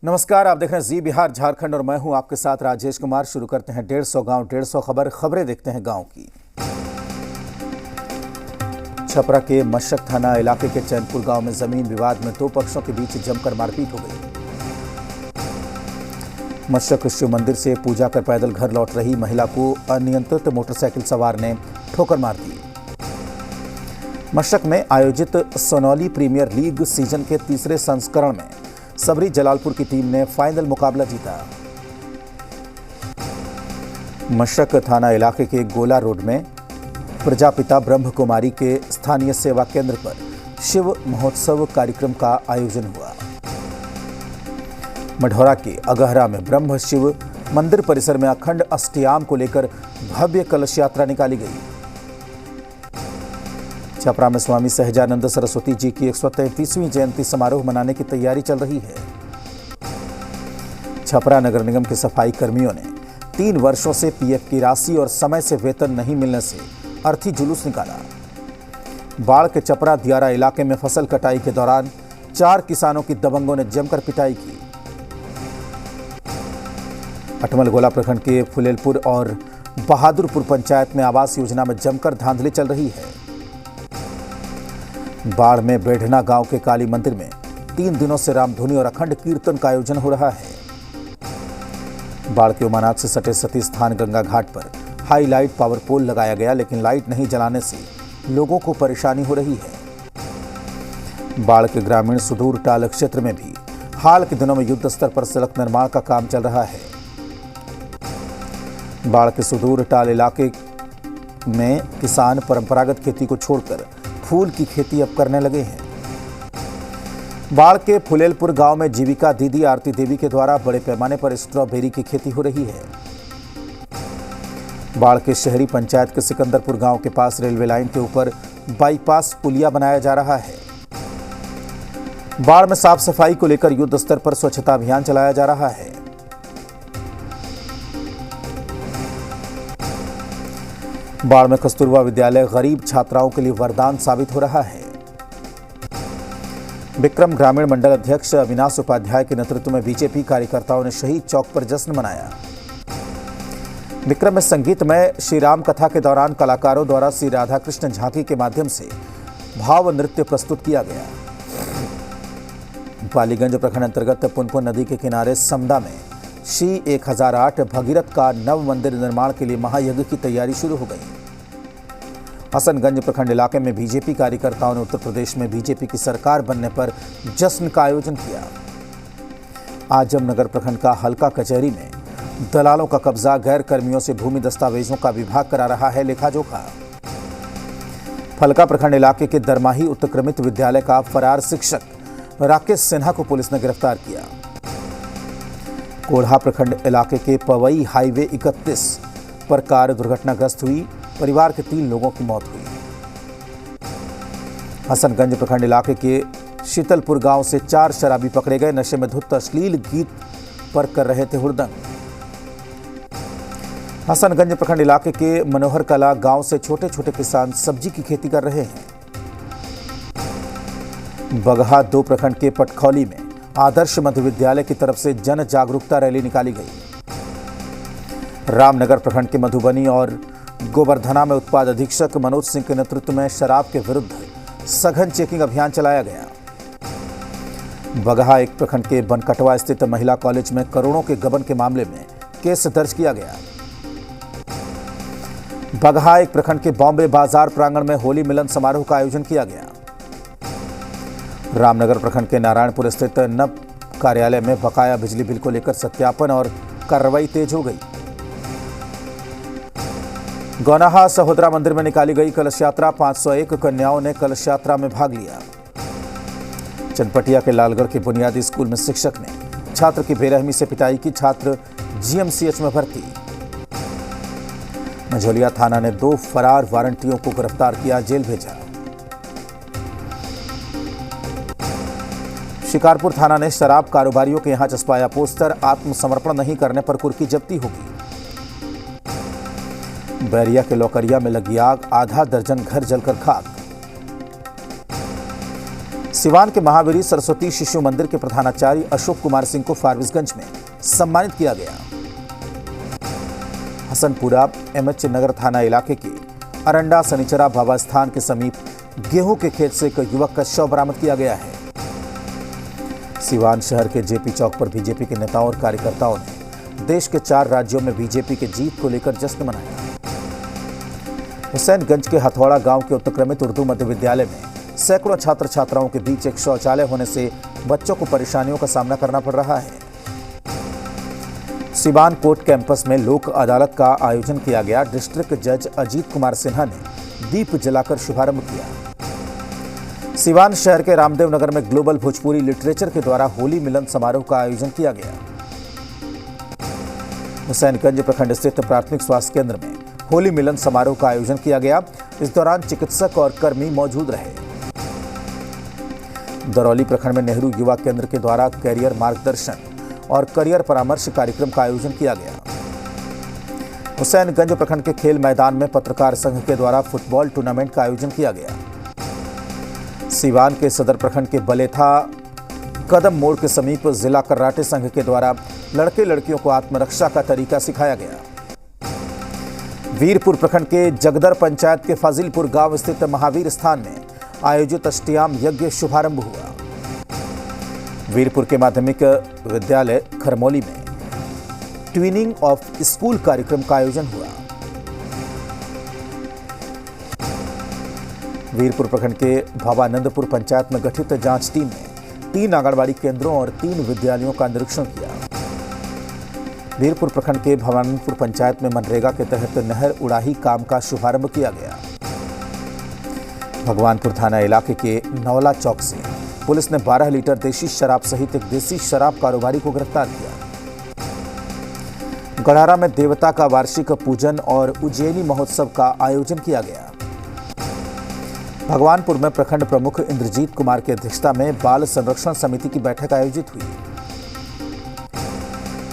नमस्कार, आप देख रहे हैं जी बिहार झारखंड और मैं हूं आपके साथ राजेश कुमार। शुरू करते हैं 150 गांव 150 खबरें देखते हैं गांव की। छपरा के मशक थाना इलाके के चैनपुर गांव में जमीन विवाद में दो पक्षों के बीच जमकर मारपीट हो गई। मशक शिव मंदिर से पूजा कर पैदल घर लौट रही महिला को अनियंत्रित मोटरसाइकिल सवार ने ठोकर मार दी। मशक में आयोजित सोनौली प्रीमियर लीग सीजन के तीसरे संस्करण में सबरी जलालपुर की टीम ने फाइनल मुकाबला जीता। मशक थाना इलाके के गोला रोड में प्रजापिता ब्रह्म कुमारी के स्थानीय सेवा केंद्र पर शिव महोत्सव कार्यक्रम का आयोजन हुआ। मढ़ौरा के अगहरा में ब्रह्म शिव मंदिर परिसर में अखंड अष्टयाम को लेकर भव्य कलश यात्रा निकाली गई। छपरा में स्वामी सहजानंद सरस्वती जी की 133वीं जयंती समारोह मनाने की तैयारी चल रही है। छपरा नगर निगम के सफाई कर्मियों ने 3 वर्षों से पीएफ की राशि और समय से वेतन नहीं मिलने से अर्थी जुलूस निकाला। बाढ़ के चपरा दियारा इलाके में फसल कटाई के दौरान 4 किसानों की दबंगों ने जमकर पिटाई की। अटमलगोला प्रखंड के फुलेलपुर और बहादुरपुर पंचायत में आवास योजना में जमकर धांधली चल रही है। बाढ़ में बेढ़ना गांव के काली मंदिर में 3 दिनों से रामधुनी और अखंड कीर्तन का आयोजन हो रहा है। बाढ़ के उमानाथ से सटे सती स्थान गंगा घाट पर हाई लाइट पावर पोल लगाया गया, लेकिन लाइट नहीं जलाने से लोगों को परेशानी हो रही है। बाढ़ के ग्रामीण सुदूर टाल क्षेत्र में भी हाल के दिनों में युद्ध स्तर पर सड़क निर्माण का काम चल रहा है। बाढ़ के सुदूर टाल इलाके में किसान परंपरागत खेती को छोड़कर फूल की खेती अब करने लगे हैं। बाढ़ के फुलेलपुर गांव में जीविका दीदी आरती देवी के द्वारा बड़े पैमाने पर स्ट्रॉबेरी की खेती हो रही है। बाढ़ के शहरी पंचायत के सिकंदरपुर गांव के पास रेलवे लाइन के ऊपर बाईपास पुलिया बनाया जा रहा है। बाढ़ में साफ सफाई को लेकर युद्ध स्तर पर स्वच्छता अभियान चलाया जा रहा है। बाढ़ में कस्तूरबा विद्यालय गरीब छात्राओं के लिए वरदान साबित हो रहा है। विक्रम ग्रामीण मंडल अध्यक्ष अविनाश उपाध्याय के नेतृत्व में बीजेपी कार्यकर्ताओं ने शहीद चौक पर जश्न मनाया। विक्रम में संगीतमय श्री राम कथा के दौरान कलाकारों द्वारा श्री राधा कृष्ण झांकी के माध्यम से भाव नृत्य प्रस्तुत किया गया। पालीगंज प्रखंड अंतर्गत पुनपुन नदी के किनारे समदा में श्री 1008 भगीरथ का नव मंदिर निर्माण के लिए महायज्ञ की तैयारी शुरू हो गई। हसनगंज प्रखंड इलाके में बीजेपी कार्यकर्ताओं ने उत्तर प्रदेश में बीजेपी की सरकार बनने पर जश्न का आयोजन किया। आजमनगर प्रखंड का हल्का कचहरी में दलालों का कब्जा, गैर कर्मियों से भूमि दस्तावेजों का विभाग करा रहा है लेखाजोखा। फलका प्रखंड इलाके के दरमाही उत्क्रमित विद्यालय का फरार शिक्षक राकेश सिन्हा को पुलिस ने गिरफ्तार किया। कोढ़ा प्रखंड इलाके के पवई हाईवे 31 पर कार दुर्घटनाग्रस्त हुई, परिवार के 3 लोगों की मौत हुई। हसनगंज प्रखंड इलाके के शीतलपुर गांव से 4 शराबी पकड़े गए, नशे में धुत अश्लील गीत पर कर रहे थे हुड़दंग। हसनगंज प्रखंड इलाके के मनोहर कला गांव से छोटे छोटे किसान सब्जी की खेती कर रहे हैं। बगहा 2 प्रखंड के पटखौली में आदर्श मध्य विद्यालय की तरफ से जन जागरूकता रैली निकाली गई। रामनगर प्रखंड के मधुबनी और गोवर्धना में उत्पाद अधीक्षक मनोज सिंह के नेतृत्व में शराब के विरुद्ध सघन चेकिंग अभियान चलाया गया। बगहा 1 प्रखंड के बनकटवा स्थित महिला कॉलेज में करोड़ों के गबन के मामले में केस दर्ज किया गया। बगहा 1 प्रखंड के बॉम्बे बाजार प्रांगण में होली मिलन समारोह का आयोजन किया गया। रामनगर प्रखंड के नारायणपुर स्थित नब कार्यालय में बकाया बिजली बिल को लेकर सत्यापन और कार्रवाई तेज हो गई। गौनाहा सहोदरा मंदिर में निकाली गई कलश यात्रा, 501 कन्याओं ने कलश यात्रा में भाग लिया। चनपटिया के लालगढ़ के बुनियादी स्कूल में शिक्षक ने छात्र की बेरहमी से पिटाई की, छात्र जीएमसीएच में भर्ती। मझौलिया थाना ने 2 फरार वारंटियों को गिरफ्तार किया, जेल भेजा। शिकारपुर थाना ने शराब कारोबारियों के यहां चस्पाया पोस्टर, आत्मसमर्पण नहीं करने पर कुर्की जब्ती होगी। बैरिया के लौकरिया में लगी आग, आधा दर्जन घर जलकर खाक। सिवान के महावीरी सरस्वती शिशु मंदिर के प्रधानाचार्य अशोक कुमार सिंह को फारबिसगंज में सम्मानित किया गया। हसनपुरा एमएच नगर थाना इलाके के अरंडा सनीचरा बाबा स्थान के समीप गेहूं के खेत से एक युवक का शव बरामद किया गया है। सिवान शहर के जेपी चौक पर बीजेपी के नेताओं और कार्यकर्ताओं ने देश के 4 राज्यों में बीजेपी की जीत को लेकर जश्न मनाया। हुसैनगंज के हथौड़ा गांव के उत्क्रमित उर्दू मध्य विद्यालय में सैकड़ों छात्र छात्राओं के बीच एक शौचालय होने से बच्चों को परेशानियों का सामना करना पड़ रहा है। सिवान कोर्ट कैंपस में लोक अदालत का आयोजन किया गया। डिस्ट्रिक्ट जज अजीत कुमार सिन्हा ने दीप जलाकर शुभारंभ किया। सिवान शहर के रामदेव नगर में ग्लोबल भोजपुरी लिटरेचर के द्वारा होली मिलन समारोह का आयोजन किया गया। हुसैनगंज प्रखंड स्थित प्राथमिक स्वास्थ्य केंद्र में होली मिलन समारोह का आयोजन किया गया। इस दौरान चिकित्सक और कर्मी मौजूद रहे। दरौली प्रखंड में नेहरू युवा केंद्र के द्वारा कैरियर मार्गदर्शन और करियर परामर्श कार्यक्रम का आयोजन किया गया। हुसैनगंज प्रखंड के खेल मैदान में पत्रकार संघ के द्वारा फुटबॉल टूर्नामेंट का आयोजन किया गया। सिवान के सदर प्रखंड के बलेथा कदम मोड़ के समीप जिला कराटे संघ के द्वारा लड़के लड़कियों को आत्मरक्षा का तरीका सिखाया गया। वीरपुर प्रखंड के जगदर पंचायत के फाजिलपुर गांव स्थित महावीर स्थान में आयोजित अष्टयाम यज्ञ शुभारंभ हुआ। वीरपुर के माध्यमिक विद्यालय खरमौली में ट्विनिंग ऑफ स्कूल कार्यक्रम का आयोजन हुआ। वीरपुर प्रखंड के भवानंदपुर पंचायत में गठित जांच टीम ने 3 आंगनबाड़ी केंद्रों और 3 विद्यालयों का निरीक्षण किया। वीरपुर प्रखंड के भवानंदपुर पंचायत में मनरेगा के तहत नहर उड़ाही काम का शुभारंभ किया गया। भगवानपुर थाना इलाके के नौला चौक से पुलिस ने 12 लीटर देशी शराब सहित एक देसी शराब कारोबारी को गिरफ्तार किया। गढ़ारा में देवता का वार्षिक पूजन और उज्जैनी महोत्सव का आयोजन किया गया। भगवानपुर में प्रखंड प्रमुख इंद्रजीत कुमार की अध्यक्षता में बाल संरक्षण समिति की बैठक आयोजित हुई।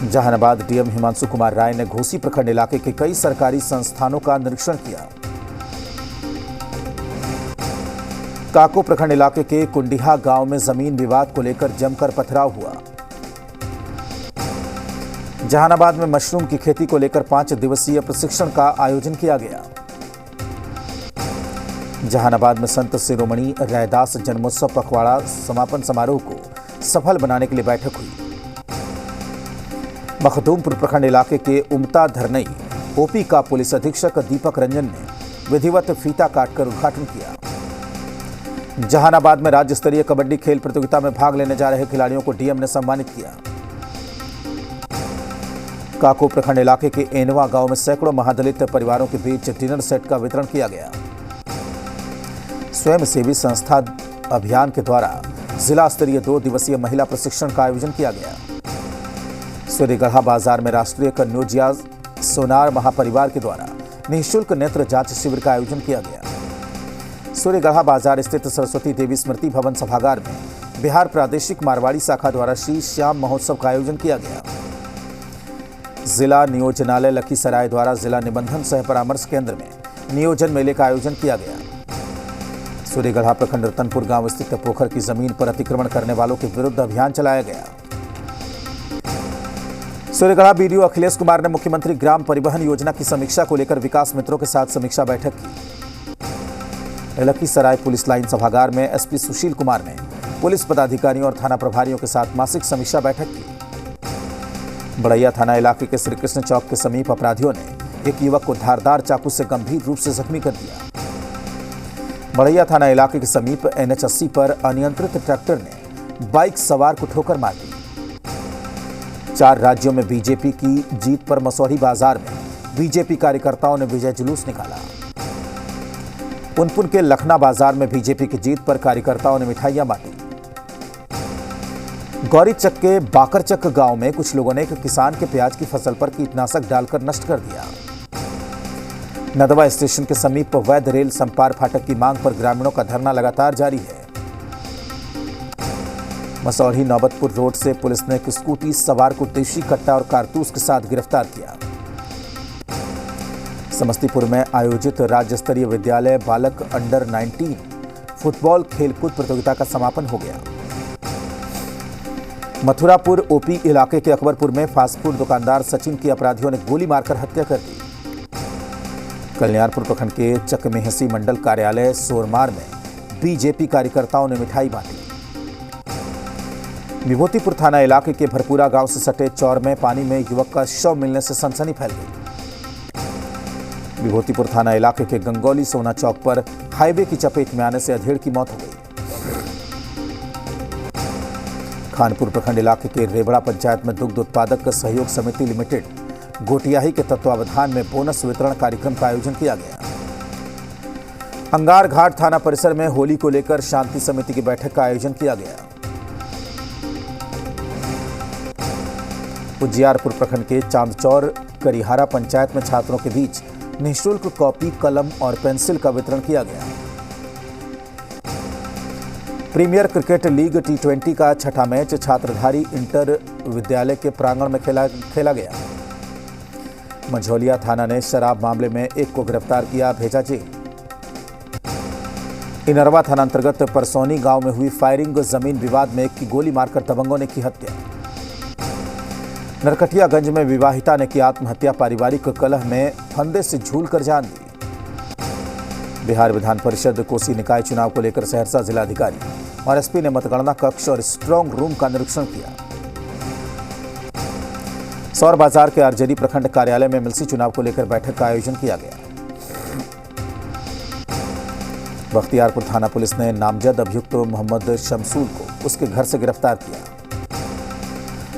जहानाबाद डीएम हिमांशु कुमार राय ने घोसी प्रखंड इलाके के कई सरकारी संस्थानों का निरीक्षण किया। काको प्रखंड इलाके के कुंडिहा गांव में जमीन विवाद को लेकर जमकर पथराव हुआ। जहानाबाद में मशरूम की खेती को लेकर 5 दिवसीय प्रशिक्षण का आयोजन किया गया। जहानाबाद में संत शिरोमणि रैदास जन्मोत्सव पखवाड़ा समापन समारोह को सफल बनाने के लिए बैठक हुई। मखदूमपुर प्रखंड इलाके के उमता धरनई ओपी का पुलिस अधीक्षक दीपक रंजन ने विधिवत फीता काटकर उद्घाटन किया। जहानाबाद में राज्य स्तरीय कबड्डी खेल प्रतियोगिता में भाग लेने जा रहे खिलाड़ियों को डीएम ने सम्मानित किया। काको प्रखंड इलाके के एनवा गांव में सैकड़ों महादलित परिवारों के बीच डिनर सेट का वितरण किया गया। स्वयंसेवी संस्था अभियान के द्वारा जिला स्तरीय 2 दिवसीय महिला प्रशिक्षण का आयोजन किया गया। सूर्यगढ़ा बाजार में राष्ट्रीय कन्योजिया सोनार महापरिवार के द्वारा निःशुल्क नेत्र जांच शिविर का आयोजन किया गया। सूर्यगढ़ा बाजार स्थित सरस्वती देवी स्मृति भवन सभागार में बिहार प्रादेशिक मारवाड़ी शाखा द्वारा श्री श्याम महोत्सव का आयोजन किया गया। जिला नियोजनालय लखीसराय द्वारा जिला निबंधन सह परामर्श केंद्र में नियोजन मेले का आयोजन किया गया। सूर्यगढ़ा प्रखंड रतनपुर गांव स्थित पोखर की जमीन पर अतिक्रमण करने वालों के विरुद्ध अभियान चलाया गया। सूर्यगढ़ा बीडीओ अखिलेश कुमार ने मुख्यमंत्री ग्राम परिवहन योजना की समीक्षा को लेकर विकास मित्रों के साथ समीक्षा बैठक की। लखीसराय पुलिस लाइन सभागार में एसपी सुशील कुमार ने पुलिस पदाधिकारियों और थाना प्रभारियों के साथ मासिक समीक्षा बैठक की। बड़ैया थाना इलाके के श्रीकृष्ण चौक के समीप अपराधियों ने एक युवक को धारदार चाकू से गंभीर रूप से जख्मी कर दिया। बड़ैया थाना इलाके के समीप NH 80 पर अनियंत्रित ट्रैक्टर ने बाइक सवार को ठोकर मार दी। 4 राज्यों में बीजेपी की जीत पर मसौढ़ी बाजार में बीजेपी कार्यकर्ताओं ने विजय जुलूस निकाला। पुनपुन के लखना बाजार में बीजेपी की जीत पर कार्यकर्ताओं ने मिठाइयां बांटी। गौरीचक के बाकरचक गांव में कुछ लोगों ने एक किसान के प्याज की फसल पर कीटनाशक डालकर नष्ट कर दिया। नदवा स्टेशन के समीप वैध रेल संपार फाटक की मांग पर ग्रामीणों का धरना लगातार जारी है। मसौढ़ी नौबतपुर रोड से पुलिस ने एक स्कूटी सवार को देशी कट्टा और कारतूस के साथ गिरफ्तार किया। समस्तीपुर में आयोजित राज्य स्तरीय विद्यालय बालक अंडर 19 फुटबॉल खेलकूद प्रतियोगिता का समापन हो गया। मथुरापुर ओपी इलाके के अकबरपुर में फास्ट फूड दुकानदार सचिन की अपराधियों ने गोली मारकर हत्या कर दी। कल्याणपुर प्रखंड के चकमेहसी मंडल कार्यालय सोरमार में बीजेपी कार्यकर्ताओं ने मिठाई बांटी। विभूतिपुर थाना इलाके के भरपूरा गांव से सटे चौर में पानी में युवक का शव मिलने से सनसनी फैल गई। विभूतिपुर थाना इलाके के गंगौली सोना चौक पर हाईवे की चपेट में आने से अधेड़ की मौत हो गई। खानपुर प्रखंड इलाके के रेवड़ा पंचायत में दुग्ध उत्पादक सहयोग समिति लिमिटेड गोटियाही के तत्वावधान में बोनस वितरण कार्यक्रम का आयोजन किया गया। अंगार घाट थाना परिसर में होली को लेकर शांति समिति की बैठक का आयोजन किया गया। उजियारपुर प्रखंड के चांदचौर करिहारा पंचायत में छात्रों के बीच निःशुल्क कॉपी, कलम और पेंसिल का वितरण किया गया। प्रीमियर क्रिकेट लीग T20 का छठा मैच छात्रधारी इंटर विद्यालय के प्रांगण में खेला गया। मंझौलिया थाना ने शराब मामले में एक को गिरफ्तार किया, भेजा जेल। इनरवा थाना अंतर्गत परसौनी गांव में हुई फायरिंग, जमीन विवाद में एक की गोली मारकर दबंगों ने की हत्या। नरकटियागंज में विवाहिता ने की आत्महत्या, पारिवारिक कलह में फंदे से झूलकर जान दी। बिहार विधान परिषद कोसी निकाय चुनाव को लेकर सहरसा जिलाधिकारी और एसपी ने मतगणना कक्ष और स्ट्रांग रूम का निरीक्षण किया। सौर बाजार के आरजेडी प्रखंड कार्यालय में एमएलसी चुनाव को लेकर बैठक का आयोजन किया गया। बख्तियारपुर थाना पुलिस ने नामजद अभियुक्त मोहम्मद शमसूल को उसके घर से गिरफ्तार किया।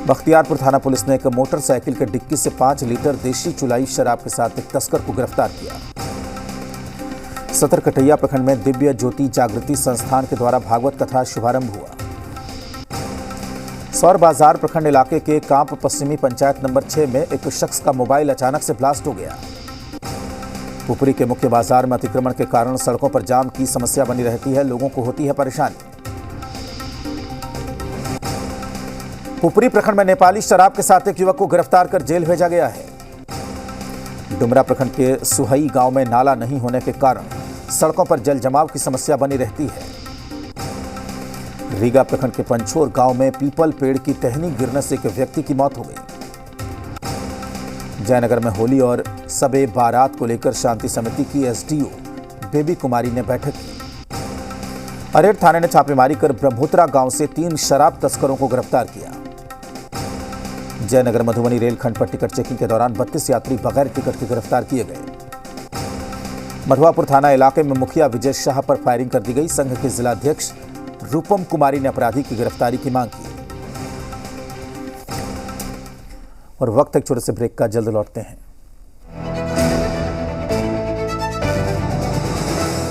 बख्तियारपुर थाना पुलिस ने एक मोटरसाइकिल के डिक्की से 5 लीटर देशी चुलाई शराब के साथ एक तस्कर को गिरफ्तार किया। सतरकटैया प्रखंड में दिव्य ज्योति जागृति संस्थान के द्वारा भागवत कथा शुभारंभ हुआ। सौर बाजार प्रखंड इलाके के कांप पश्चिमी पंचायत नंबर 6 में एक शख्स का मोबाइल अचानक से ब्लास्ट हो गया। पुपरी के मुख्य बाजार में अतिक्रमण के कारण सड़कों पर जाम की समस्या बनी रहती है, लोगों को होती है परेशानी। पुपरी प्रखंड में नेपाली शराब के साथ एक युवक को गिरफ्तार कर जेल भेजा गया है। डुमरा प्रखंड के सुहई गांव में नाला नहीं होने के कारण सड़कों पर जल जमाव की समस्या बनी रहती है। रीगा प्रखंड के पंचोर गांव में पीपल पेड़ की टहनी गिरने से एक व्यक्ति की मौत हो गई। जयनगर में होली और सबे बारात को लेकर शांति समिति की एसडीओ बेबी कुमारी ने बैठक की। अरेर थाने ने छापेमारी कर ब्रह्मोत्रा गांव से 3 शराब तस्करों को गिरफ्तार किया। जयनगर मधुबनी रेलखंड पर टिकट चेकिंग के दौरान 32 यात्री बगैर टिकट के गिरफ्तार किए गए। मधुआपुर थाना इलाके में मुखिया विजय शाह पर फायरिंग कर दी गई। संघ के जिलाध्यक्ष रूपम कुमारी ने अपराधी की गिरफ्तारी की मांग की। और वक्त एक छोटे से ब्रेक का, जल्द लौटते हैं।